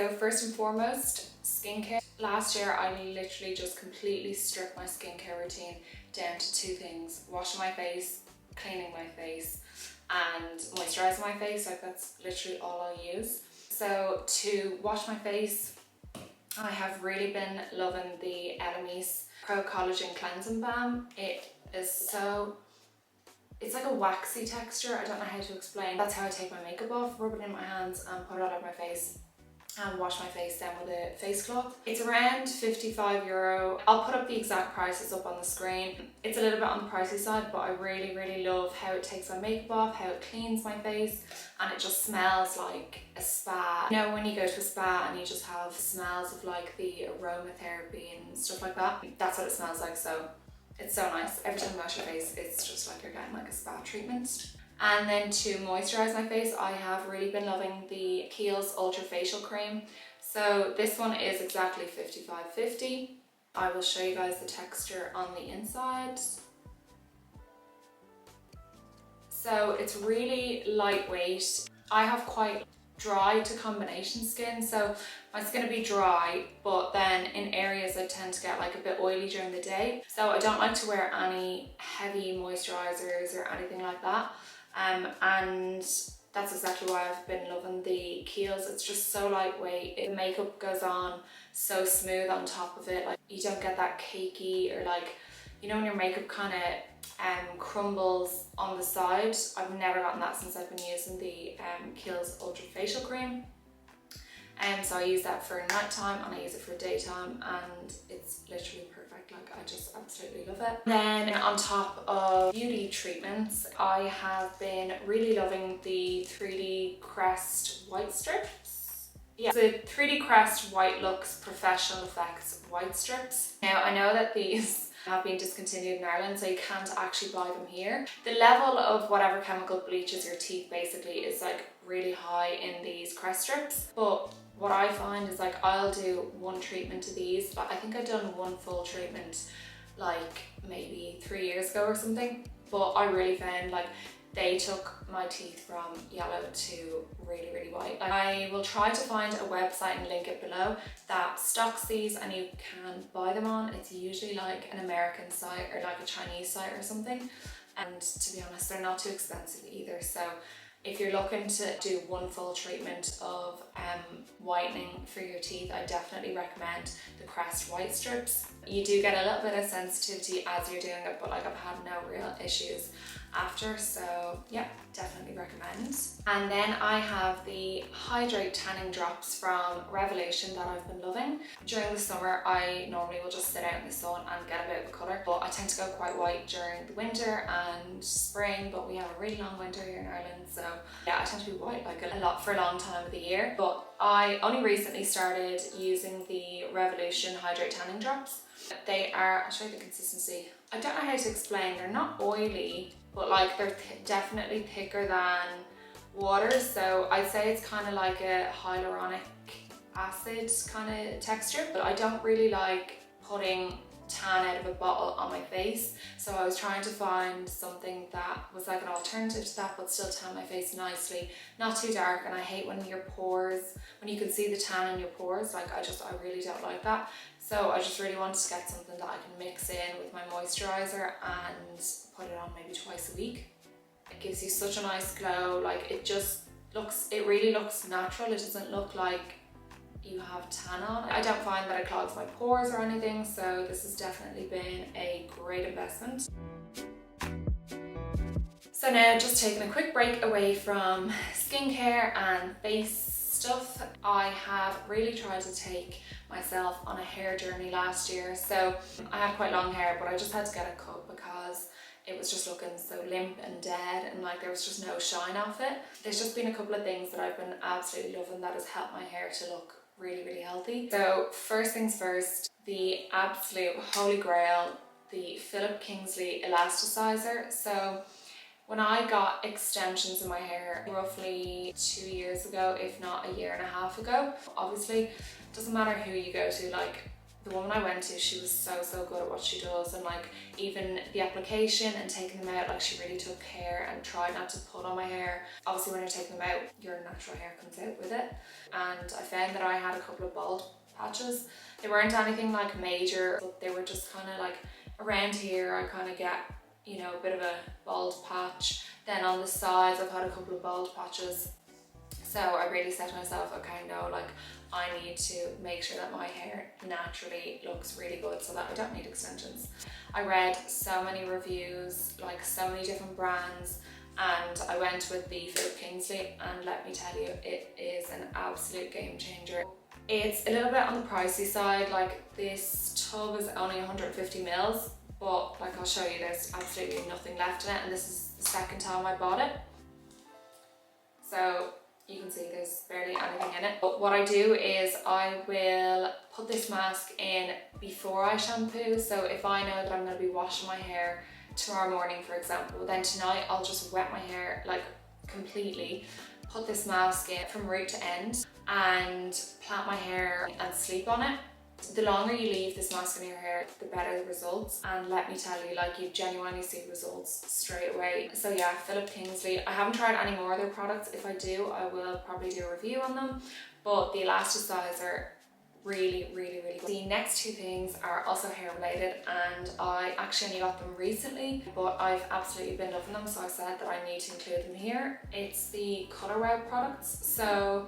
So first and foremost, skincare. Last year I literally just completely stripped my skincare routine down to two things: washing my face, cleaning my face, and moisturising my face. Like, that's literally all I use. So to wash my face, I have really been loving the Elemis Pro Collagen Cleansing Balm. It is so, it's like a waxy texture. I don't know how to explain. That's how I take my makeup off, rub it in my hands and put it all over my face and wash my face down with a face cloth. It's around €55. I'll put up the exact prices up on the screen. It's a little bit on the pricey side, but I really love how it takes my makeup off, how it cleans my face, and it just smells like a spa. You know, when you go to a spa and you just have smells of like the aromatherapy and stuff like that, that's what it smells like. So it's so nice. Every time you wash your face, it's just like you're getting like a spa treatment. And then to moisturise my face, I have really been loving the Kiehl's Ultra Facial Cream. So this one is exactly $55.50. I will show you guys the texture on the inside. So it's really lightweight. I have quite dry to combination skin, so my skin will be dry, but then in areas I tend to get like a bit oily during the day. So I don't like to wear any heavy moisturisers or anything like that. And that's exactly why I've been loving the Kiehl's. It's just so lightweight. The makeup goes on so smooth on top of it. Like, you don't get that cakey, or like, you know, when your makeup kind of crumbles on the side. I've never gotten that since I've been using the Kiehl's Ultra Facial Cream. So I use that for nighttime and I use it for daytime, and it's literally perfect. Like, I just absolutely love it. Then on top of beauty treatments, I have been really loving the 3D Crest white strips. Yeah, the 3D Crest White Looks Professional Effects white strips. Now, I know that these have been discontinued in Ireland, so you can't actually buy them here. The level of whatever chemical bleaches your teeth basically is like really high in these Crest strips, but what I find is like, I'll do one treatment to these. But I think I've done one full treatment like maybe 3 years ago or something, but I really found like they took my teeth from yellow to really white. Like, I will try to find a website and link it below that stocks these and you can buy them on. It's usually like an American site or like a Chinese site or something, and to be honest, they're not too expensive either. So if you're looking to do one full treatment of whitening for your teeth, I definitely recommend the Crest white strips. You do get a little bit of sensitivity as you're doing it, but like, I've had no real issues after, so yeah, definitely recommend. And then I have the Hydrate Tanning Drops from Revolution that I've been loving. During the summer, I normally will just sit out in the sun and get a bit of a colour, but I tend to go quite white during the winter and spring, but we have a really long winter here in Ireland, so yeah, I tend to be white like a lot for a long time of the year. But I only recently started using the Revolution Hydrate Tanning Drops. They are, I'll show you the consistency. I don't know how to explain, they're not oily, but like they're definitely thicker than water. So I'd say it's kind of like a hyaluronic acid kind of texture, but I don't really like putting tan out of a bottle on my face. So I was trying to find something that was like an alternative to that, but still tan my face nicely, not too dark. And I hate when your pores, when you can see the tan in your pores, like I really don't like that. So I just really wanted to get something that I can mix in with my moisturizer and put it on maybe twice a week. It gives you such a nice glow. Like, it really looks natural. It doesn't look like you have tan on. I don't find that it clogs my pores or anything, so this has definitely been a great investment. So now, just taking a quick break away from skincare and face stuff, I have really tried to take myself on a hair journey last year. So I had quite long hair, but I just had to get it cut because it was just looking so limp and dead, and like there was just no shine off it. There's just been a couple of things that I've been absolutely loving that has helped my hair to look really healthy. So first things first, the absolute holy grail, the Philip Kingsley elasticizer. So when I got extensions in my hair roughly 2 years ago, if not a year and a half ago, obviously it doesn't matter who you go to, like the woman I went to, she was so good at what she does, and like even the application and taking them out, like she really took care and tried not to pull on my hair. Obviously when you're taking them out, your natural hair comes out with it, and I found that I had a couple of bald patches. They weren't anything like major, but they were just kind of like around here. I kind of get, you know, a bit of a bald patch. Then on the sides I've had a couple of bald patches. So I really said to myself, okay, no, like I need to make sure that my hair naturally looks really good so that I don't need extensions. I read so many reviews, like so many different brands, and I went with the Philip Kingsley, and let me tell you, it is an absolute game changer. It's a little bit on the pricey side, like this tub is only 150 mils, but like I'll show you, there's absolutely nothing left in it, and this is the second time I bought it. So you can see there's barely anything in it. But what I do is I will put this mask in before I shampoo. So if I know that I'm going to be washing my hair tomorrow morning, for example, then tonight I'll just wet my hair like completely, put this mask in from root to end, and plait my hair and sleep on it. The longer you leave this mask in your hair, the better the results, and let me tell you, like, you genuinely see results straight away. So yeah, Philip Kingsley. I haven't tried any more of their products. If I do, I will probably do a review on them, but the elasticizer, really good. The next two things are also hair related, and I actually only got them recently, but I've absolutely been loving them, so I said that I need to include them here. It's the Colour Wow products. So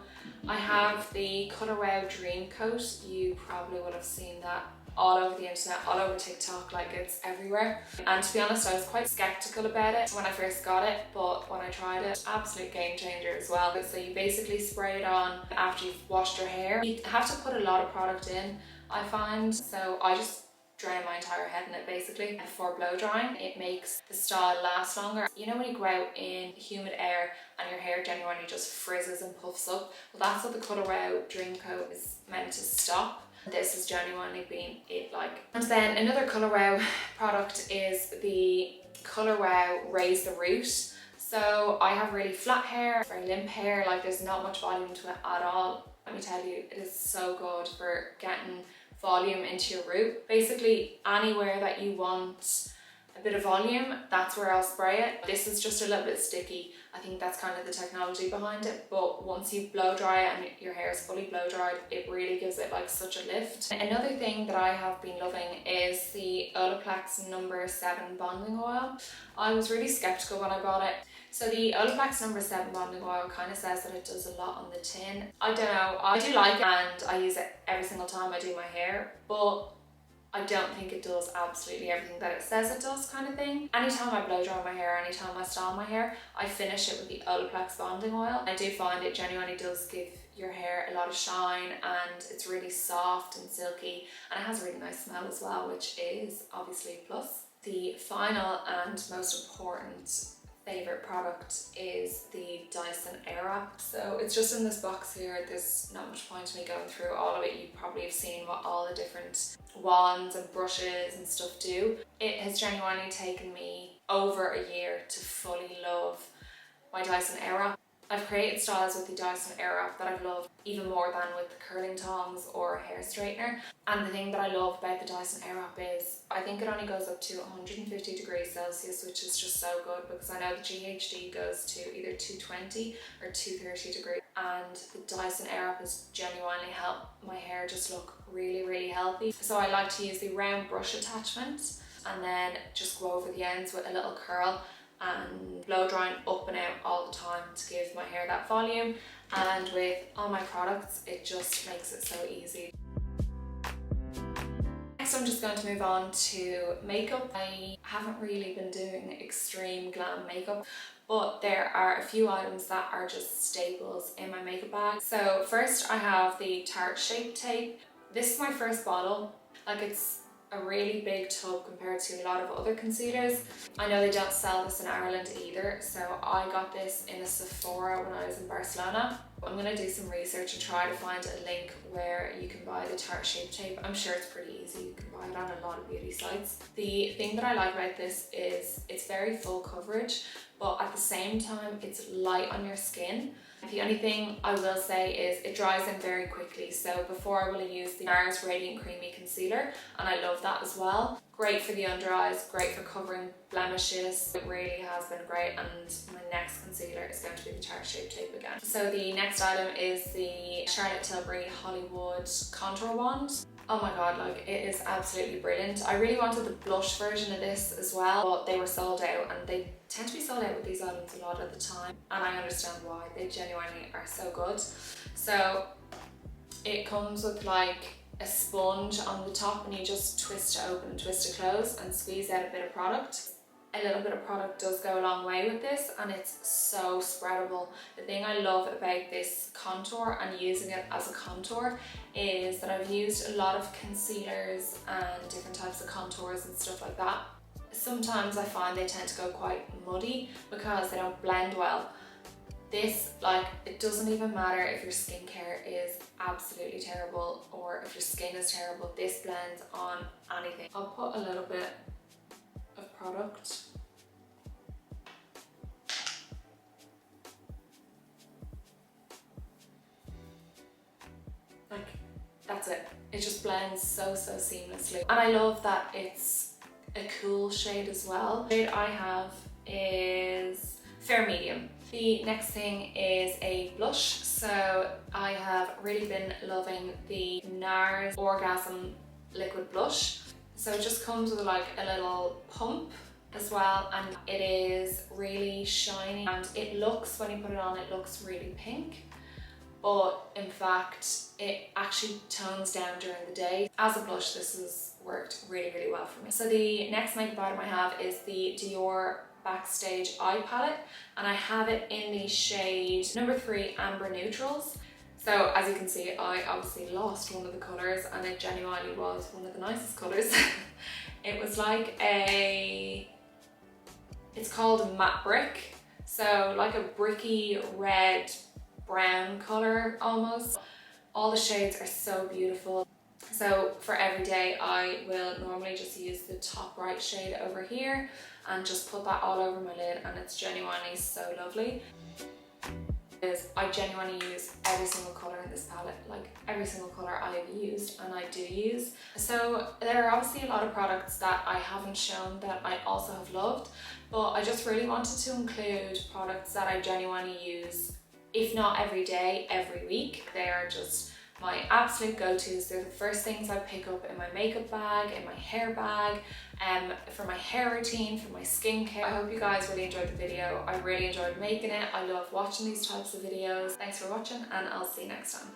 I have the Colour Wow Dream Coat. You probably would have seen that all over the internet, all over TikTok, like it's everywhere. And to be honest, I was quite skeptical about it when I first got it, but when I tried it, absolute game changer as well. So you basically spray it on after you've washed your hair. You have to put a lot of product in, I find, so I just drain my entire head in it basically before blow drying. It makes the style last longer. You know when you go out in humid air and your hair genuinely just frizzes and puffs up? Well, that's what the Colour Wow Dream Coat is meant to stop. This has genuinely been it, like. And then another Colour Wow product is the Colour Wow Raise the Root. So I have really flat hair, very limp hair, like there's not much volume to it at all. Let me tell you, it is so good for getting volume into your root. Basically anywhere that you want a bit of volume, that's where I'll spray it. This is just a little bit sticky. I think that's kind of the technology behind it, but once you blow dry it and your hair is fully blow dried, it really gives it like such a lift. Another thing that I have been loving is the Olaplex No. 7 Bonding Oil. I was really skeptical when I bought it. So the Olaplex No. 7 Bonding Oil kind of says that it does a lot on the tin. I don't know, I do like it and I use it every single time I do my hair, but I don't think it does absolutely everything that it says it does, kind of thing. Anytime I blow dry my hair, anytime I style my hair, I finish it with the Olaplex Bonding Oil. I do find it genuinely does give your hair a lot of shine, and it's really soft and silky, and it has a really nice smell as well, which is obviously a plus. The final and most important favorite product is the Dyson Airwrap. So it's just in this box here. There's not much point in me going through all of it. You probably have seen what all the different wands and brushes and stuff do. It has genuinely taken me over a year to fully love my Dyson Airwrap. I've created styles with the Dyson Airwrap that I've loved even more than with the curling tongs or a hair straightener. And the thing that I love about the Dyson Airwrap is I think it only goes up to 150 degrees Celsius, which is just so good, because I know the GHD goes to either 220 or 230 degrees. And the Dyson Airwrap has genuinely helped my hair just look really healthy. So I like to use the round brush attachment and then just go over the ends with a little curl and blow drying up and out all the time to give my hair that volume. And with all my products, it just makes it so easy. Next, I'm just going to move on to makeup. I haven't really been doing extreme glam makeup, but there are a few items that are just staples in my makeup bag. So first I have the Tarte Shape Tape. This is my first bottle. Like, it's a really big tub compared to a lot of other concealers. I know they don't sell this in Ireland either, so I got this in a Sephora when I was in Barcelona. I'm gonna do some research and try to find a link where you can buy the Tarte Shape Tape. I'm sure it's pretty easy, you can buy it on a lot of beauty sites. The thing that I like about this is it's very full coverage, but at the same time it's light on your skin. The only thing I will say is it dries in very quickly. So before I will have used the NARS Radiant Creamy Concealer, and I love that as well. Great for the under eyes, great for covering blemishes. It really has been great, and my next concealer is going to be the Tarte Shape Tape again. So the next item is the Charlotte Tilbury Hollywood Contour Wand. Oh my god, like it is absolutely brilliant. I really wanted the blush version of this as well, but they were sold out, and they tend to be sold out with these items a lot of the time, and I understand why. They genuinely are so good. So it comes with like a sponge on the top, and you just twist it open and twist it closed and squeeze out a bit of product. A little bit of product does go a long way with this, and it's so spreadable. The thing I love about this contour and using it as a contour is that I've used a lot of concealers and different types of contours and stuff like that. Sometimes I find they tend to go quite muddy because they don't blend well. This, like, it doesn't even matter if your skincare is absolutely terrible or if your skin is terrible, this blends on anything. I'll put a little bit of product. Like, that's it. It just blends so seamlessly. And I love that it's a cool shade as well. The shade I have is Fair Medium. The next thing is a blush. So I have really been loving the NARS Orgasm Liquid Blush. So it just comes with like a little pump as well, and it is really shiny, and it looks, when you put it on, it looks really pink, but in fact it actually tones down during the day. As a blush, this has worked really well for me. So the next makeup item I have is the Dior Backstage Eye Palette, and I have it in the shade number 3 Amber Neutrals. So as you can see, I obviously lost one of the colours, and it genuinely was one of the nicest colours. It was like it's called a matte brick. So like a bricky red brown colour almost. All the shades are so beautiful. So for every day, I will normally just use the top right shade over here and just put that all over my lid, and it's genuinely so lovely. I genuinely use every single colour in this palette, like every single colour I have used and I do use. So there are obviously a lot of products that I haven't shown that I also have loved, but I just really wanted to include products that I genuinely use, if not every day, every week. They are just my absolute go-tos. They're the first things I pick up in my makeup bag, in my hair bag, for my hair routine, for my skincare. I hope you guys really enjoyed the video. I really enjoyed making it. I love watching these types of videos. Thanks for watching, and I'll see you next time.